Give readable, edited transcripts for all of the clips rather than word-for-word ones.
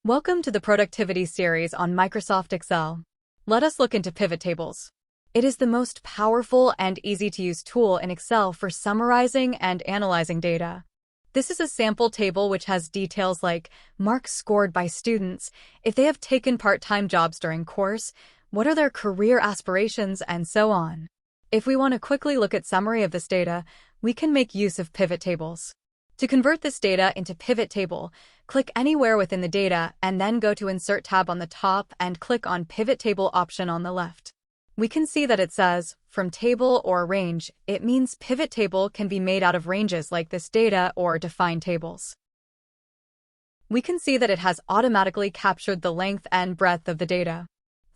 Welcome to the Productivity series on Microsoft Excel. Let us look into pivot tables. It is the most powerful and easy-to-use tool in Excel for summarizing and analyzing data. This is a sample table which has details like marks scored by students, if they have taken part-time jobs during course, what are their career aspirations, and so on. If we want to quickly look at summary of this data, we can make use of pivot tables. To convert this data into pivot table, click anywhere within the data and then go to Insert tab on the top and click on Pivot Table option on the left. We can see that it says, from table or range. It means pivot table can be made out of ranges like this data or defined tables. We can see that it has automatically captured the length and breadth of the data.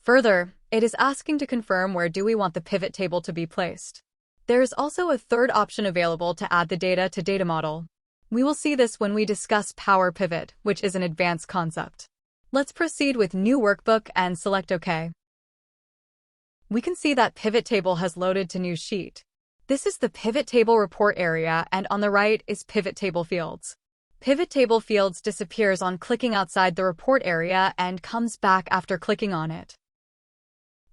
Further, it is asking to confirm where do we want the pivot table to be placed. There is also a third option available to add the data to data model. We will see this when we discuss Power Pivot, which is an advanced concept. Let's proceed with New Workbook and select OK. We can see that Pivot Table has loaded to New Sheet. This is the Pivot Table report area, and on the right is Pivot Table Fields. Pivot Table Fields disappears on clicking outside the report area and comes back after clicking on it.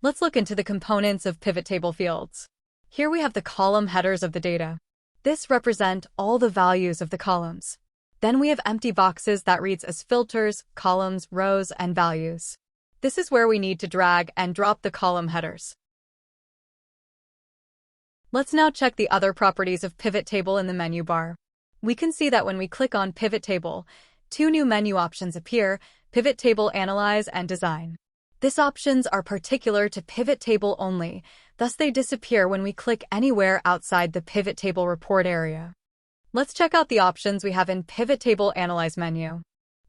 Let's look into the components of Pivot Table Fields. Here we have the column headers of the data. This represent all the values of the columns. Then we have empty boxes that reads as filters, columns, rows, and values. This is where we need to drag and drop the column headers. Let's now check the other properties of Pivot Table in the menu bar. We can see that when we click on Pivot Table, two new menu options appear: Pivot Table Analyze and Design. These options are particular to Pivot Table only, thus they disappear when we click anywhere outside the Pivot Table report area. Let's check out the options we have in Pivot Table Analyze menu.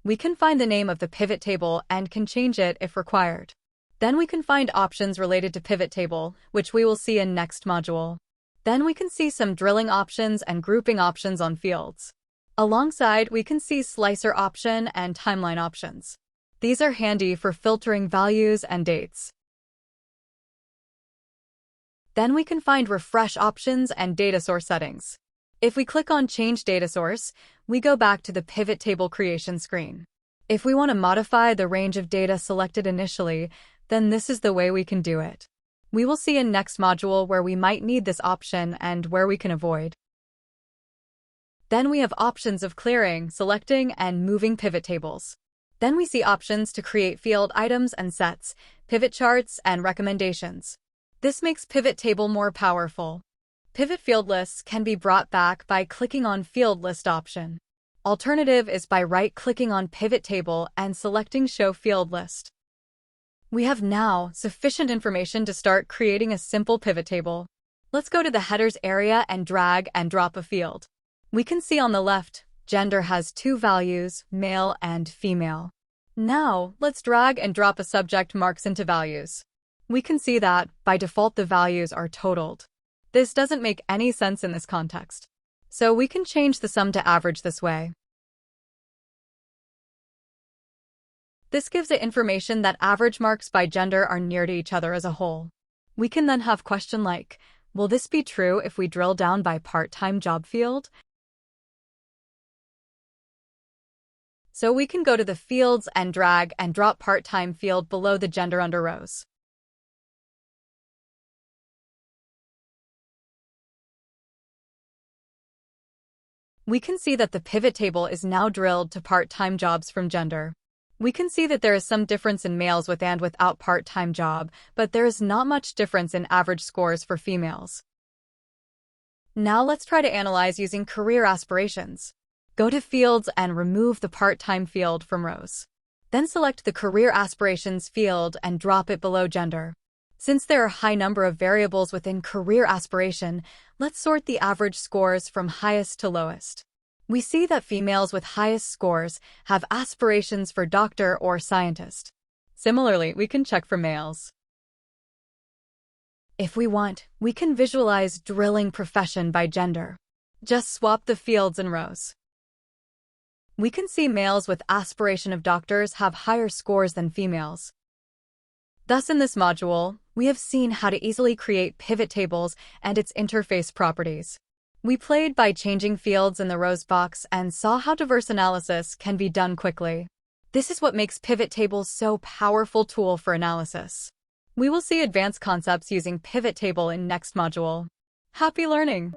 We can find the name of the pivot table and can change it if required. Then we can find options related to Pivot Table, which we will see in next module. Then we can see some drilling options and grouping options on fields. Alongside, we can see Slicer option and Timeline options. These are handy for filtering values and dates. Then we can find Refresh options and Data Source settings. If we click on Change Data Source, we go back to the Pivot Table creation screen. If we want to modify the range of data selected initially, then this is the way we can do it. We will see in next module where we might need this option and where we can avoid. Then we have options of clearing, selecting, and moving pivot tables. Then we see options to create field items and sets, pivot charts, and recommendations. This makes Pivot Table more powerful. Pivot field lists can be brought back by clicking on Field List option. Alternative is by right-clicking on Pivot Table and selecting Show Field List. We have now sufficient information to start creating a simple pivot table. Let's go to the headers area and drag and drop a field. We can see on the left, gender has two values, male and female. Now, let's drag and drop a subject marks into values. We can see that, by default, the values are totaled. This doesn't make any sense in this context. So we can change the sum to average this way. This gives the information that average marks by gender are near to each other as a whole. We can then have question like, will this be true if we drill down by part-time job field? So we can go to the fields and drag and drop part-time field below the gender under rows. We can see that the pivot table is now drilled to part-time jobs from gender. We can see that there is some difference in males with and without part-time job, but there is not much difference in average scores for females. Now let's try to analyze using career aspirations. Go to Fields and remove the part-time field from rows. Then select the Career Aspirations field and drop it below gender. Since there are a high number of variables within career aspiration, let's sort the average scores from highest to lowest. We see that females with highest scores have aspirations for doctor or scientist. Similarly, we can check for males. If we want, we can visualize drilling profession by gender. Just swap the fields and rows. We can see males with aspiration of doctors have higher scores than females. Thus, in this module, we have seen how to easily create pivot tables and its interface properties. We played by changing fields in the rows box and saw how diverse analysis can be done quickly. This is what makes pivot tables so powerful tool for analysis. We will see advanced concepts using pivot table in next module. Happy learning!